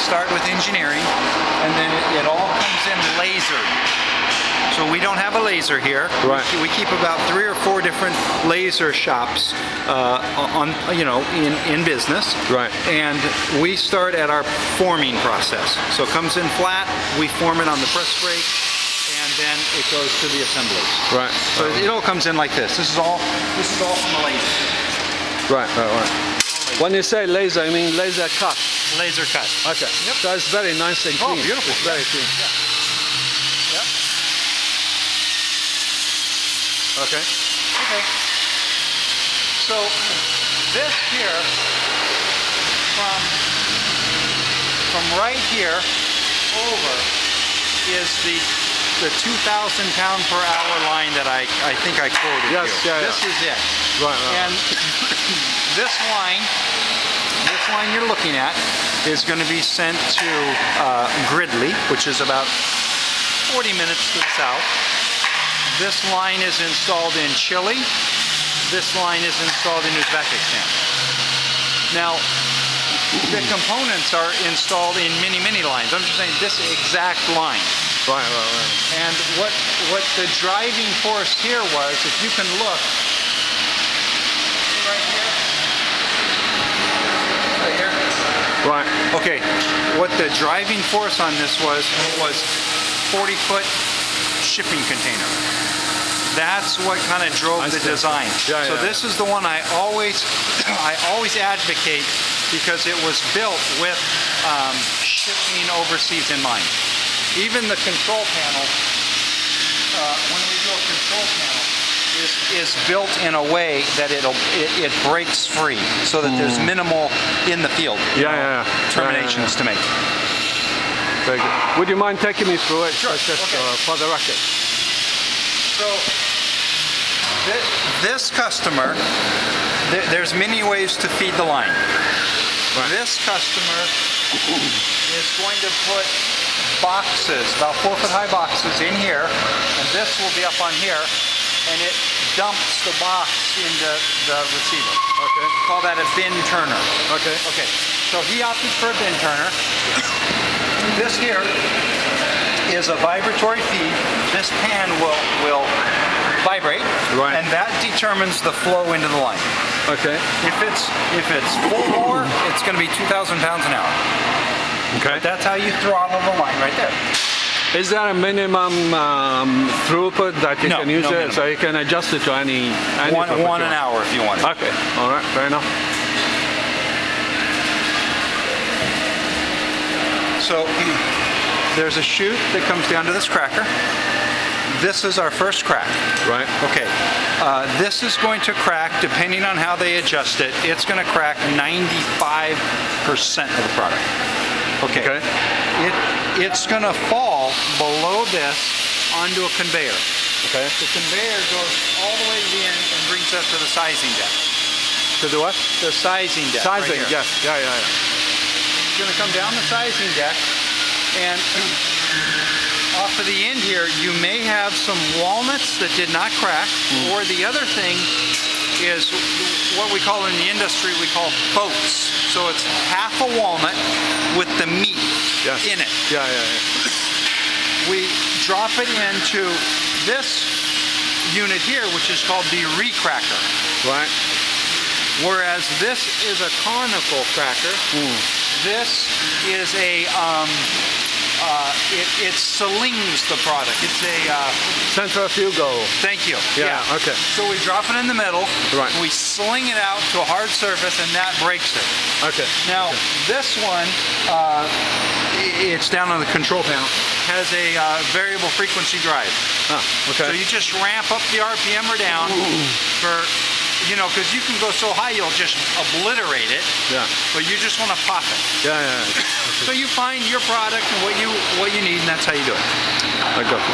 start with engineering, and then it all comes in lasered. So we don't have a laser here. Right. We keep about 3 or 4 different laser shops in business. Right. And we start at our forming process. So it comes in flat, we form it on the press brake, and then it goes to the assemblies. Right. So it all comes in like this. This is all from a laser. Right. When you say laser, you mean laser cut? Laser cut. Okay. Yep. So it's very nice and clean. Oh, beautiful. It's very clean. Yeah. Yep. Okay. Okay. So this here, from right here over, is the 2,000 pound per hour line that I think I quoted you. Yeah, this is it. Right. And this line you're looking at is going to be sent to Gridley, which is about 40 minutes to the south. This line is installed in Chile. This line is installed in Uzbekistan. Now, the components are installed in many lines. I'm just saying this exact line. Right. And what the driving force here was, if you can look, right here. Right. Okay, what the driving force on this was 40-foot shipping container. That's what kind of drove the design. Yeah, so this is the one I always advocate, because it was built with shipping overseas in mind. Even the control panel, when we do a control panel, is built in a way that it breaks free, so that there's minimal in the field terminations to make. Very good. Would you mind taking me through it? Sure. Just for the record. So this customer, there's many ways to feed the line. Right. This customer is going to put boxes, about 4-foot high boxes, in here, and this will be up on here, and it dumps the box into the receiver. Okay. Call that a bin turner. Okay. Okay. So he opted for a bin turner. This here is a vibratory feed. This pan will vibrate, right, and that determines the flow into the line. Okay. If it's full bore, it's going to be 2,000 pounds an hour. Okay. But that's how you throttle the line right there. Is there a minimum throughput that you can use it? So you can adjust it to any one an hour if you want it. Okay. All right. Fair enough. So there's a chute that comes down to this cracker. This is our first crack. Right. Okay. This is going to crack, depending on how they adjust it, it's going to crack 95% of the product. Okay. It's going to fall below this onto a conveyor. Okay. The conveyor goes all the way to the end and brings us to the sizing deck. To the what? The sizing deck. Sizing, right here. yes. Yeah. It's going to come down the sizing deck, and off of the end here, you may have some walnuts that did not crack, or the other thing is what we call in the industry, we call boats. So it's half a walnut with the meat in it. Yeah. We drop it into this unit here, which is called the recracker. Right. Whereas this is a conical cracker. This is a it slings the product. It's a centrifugal. Thank you. Yeah. Okay. So we drop it in the middle. Right. We sling it out to a hard surface, and that breaks it. Okay. Now this one, it's down on the control panel, has a variable frequency drive. Okay. So you just ramp up the RPM or down for, because you can go so high you'll just obliterate it. Yeah. But you just want to pop it. Yeah. So you find your product and what you need, and that's how you do it. I got it.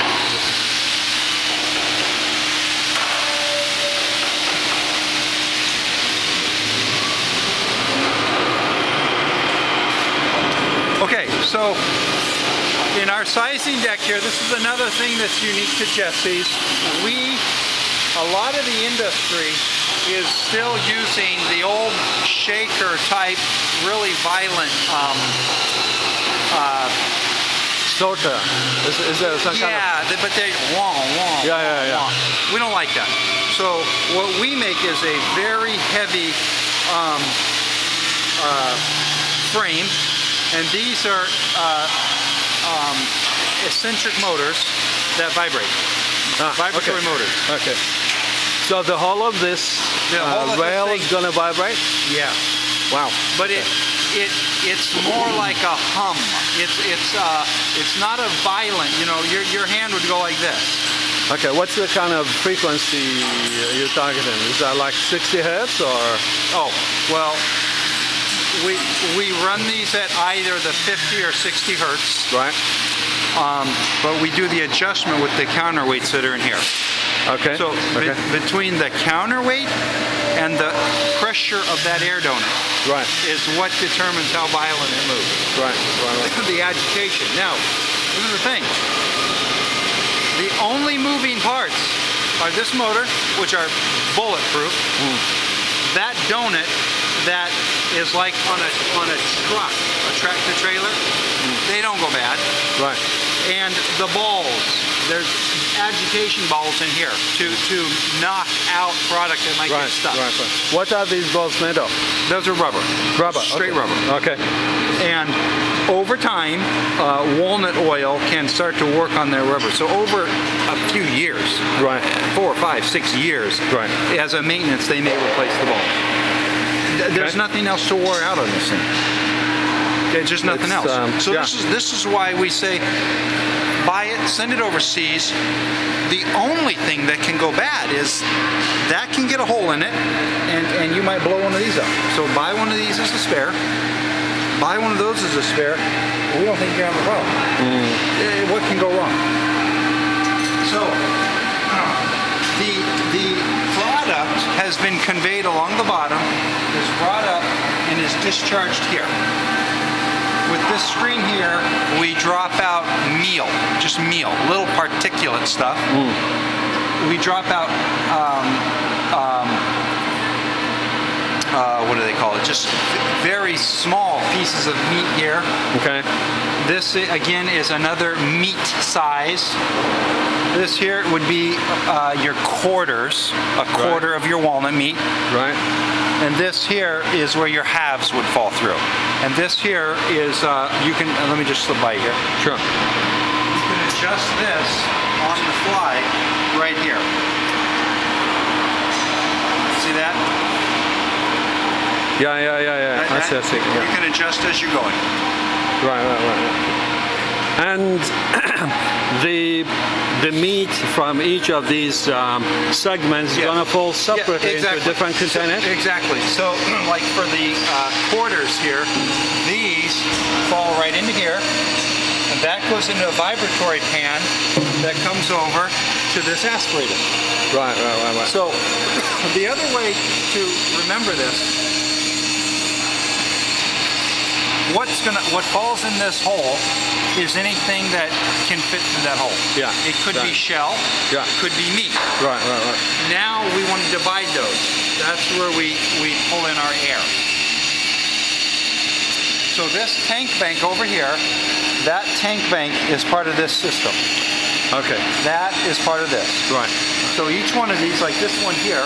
Okay, so in our sizing deck here, this is another thing that's unique to Jessee's. A lot of the industry is still using the old shaker type, really violent torta. Is there some kind of... Yeah, but they Yeah. We don't like that. So what we make is a very heavy frame, and these are eccentric motors that vibrate. Vibratory motors. Okay. So the whole of this rail is gonna vibrate? Yeah. Wow. But it's more like a hum. It's not a violent. You know, your hand would go like this. Okay. What's the kind of frequency you're targeting? Is that like 60 hertz or? Oh, well, we run these at either the 50 or 60 hertz. Right. But we do the adjustment with the counterweights that are in here. Okay. So between the counterweight and the pressure of that air donut is what determines how violent it moves. Right. The agitation. Now, this is the thing. The only moving parts are this motor, which are bulletproof. That donut that is like on a truck, a tractor trailer. They don't go bad. Right. And the balls, there's agitation balls in here to knock out product that might get stuck. Right. What are these balls made of? Those are rubber. Rubber. Straight rubber. Okay. And over time, walnut oil can start to work on their rubber. So over a few years, 4, 5, 6 years, as a maintenance, they may replace the balls. There's nothing else to wear out on this thing. There's just nothing else. So this is why we say, buy it, send it overseas. The only thing that can go bad is that can get a hole in it, and you might blow one of these up. So buy one of these as a spare. Buy one of those as a spare. We don't think you're having a problem. What can go wrong? So the product has been conveyed along the bottom, is brought up, and is discharged here. With this screen here, we drop out meal, just meal, little particulate stuff. We drop out, what do they call it? Just very small pieces of meat here. Okay. This, again, is another meat size. This here would be your quarters, a quarter of your walnut meat. Right. And this here is where your halves would fall through. And this here is, you can, let me just slip by here. Sure. You can adjust this on the fly right here. See that? Yeah. I see. You can adjust as you're going. Right. And the meat from each of these segments is going to fall separately into different containers? Exactly. So, like for the quarters here, these fall right into here, and that goes into a vibratory pan that comes over to this aspirator. Right. So, the other way to remember this, what falls in this hole is anything that can fit through that hole. Yeah. It could be shell. Yeah. It could be meat. Right. Now we want to divide those. That's where we pull in our air. So this tank bank over here, that tank bank is part of this system. Okay. That is part of this. Right. So each one of these, like this one here,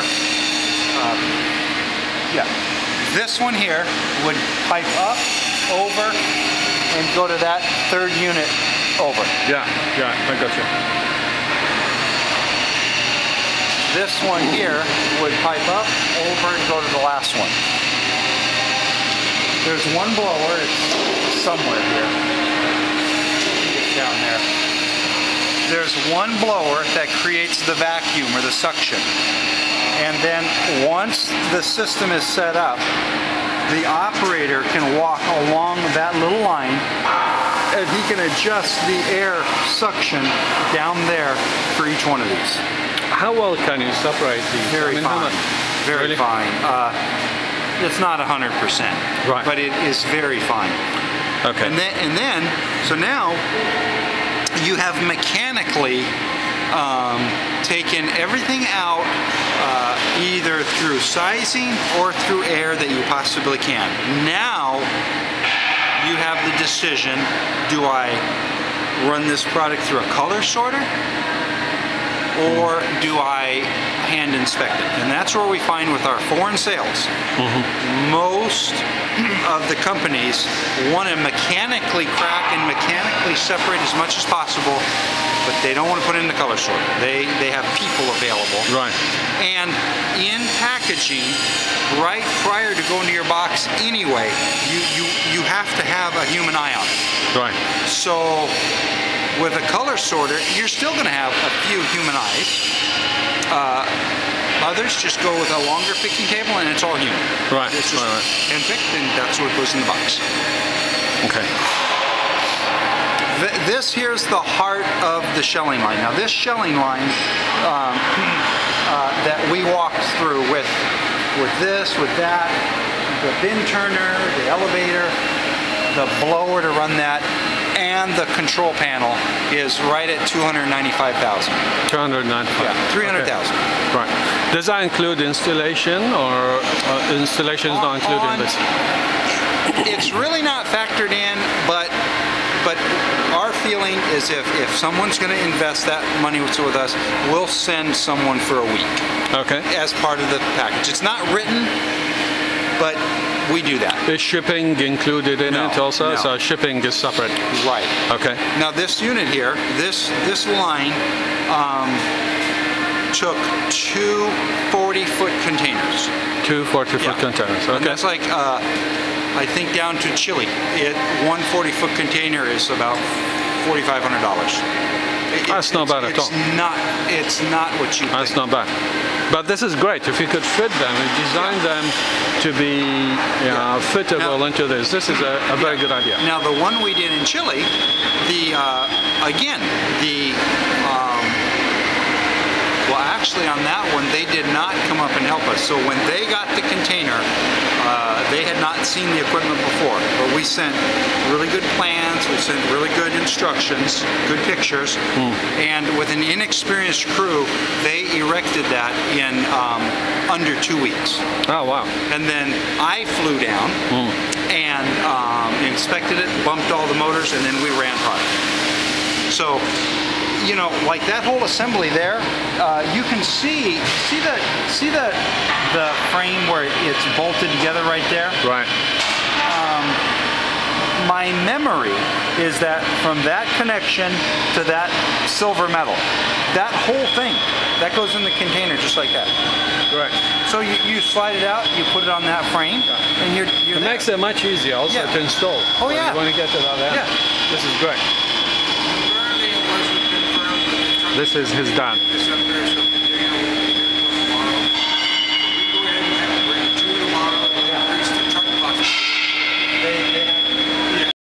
this one here would pipe up, over, and go to that third unit over. Yeah, I got you. This one here would pipe up, over, and go to the last one. There's one blower, it's somewhere here. It's down there. There's one blower that creates the vacuum or the suction. And then once the system is set up, the operator can walk along that little line and he can adjust the air suction down there for each one of these. How well can you separate these? Very fine. Very fine. It's not 100%, but it is very fine. Okay. And then, so now you have mechanically taken everything out either through sizing or through air that you possibly can. Now you have the decision, do I run this product through a color sorter, or do I hand inspect it? And that's where we find with our foreign sales, most of the companies want to mechanically crack and mechanically separate as much as possible, but they don't want to put it in the color sorter. They have people available. Right. And in packaging, right prior to going to your box anyway, you have to have a human eye on it. Right. So with a color sorter, you're still going to have a few human eyes. Others just go with a longer picking table and it's all human. Right. It's just hand-picked, and that's what goes in the box. Okay. This here's the heart of the shelling line. Now this shelling line that we walked through with this, with that, the bin turner, the elevator, the blower to run that, and the control panel is right at $295,000. 295. Yeah, $300,000. Okay. Right. Does that include installation, or installation is not included in this? It's really not factored in, but our feeling is if someone's going to invest that money with us, we'll send someone for a week. Okay. As part of the package. It's not written, but we do that. Is shipping included in it also? No. So shipping is separate. Right. Okay. Now this unit here, this line took two 40-foot containers. Two 40-foot containers. Okay. And that's like I think down to Chile. One 40-foot container is about $4,500. That's not bad at all. It's not what you think. That's not bad. But this is great. If you could fit them and design them to be fittable into this, this is a very good idea. Now the one we did in Chile, well, actually on that one, they did not come up and help us. So when they got the container, they had not seen the equipment before. But we sent really good plans, we sent really good instructions, good pictures, and with an inexperienced crew, they erected that in under 2 weeks. Oh, wow. And then I flew down and inspected it, bumped all the motors, and then we ran product. So, you know, like that whole assembly there, you can see the frame where it's bolted together right there? Right. My memory is that from that connection to that silver metal, that whole thing, that goes in the container just like that. Right. So you slide it out, you put it on that frame, and you're It there. makes it much easier also to install. Oh, yeah. When you get to that end. Yeah. This is great. This is his dad.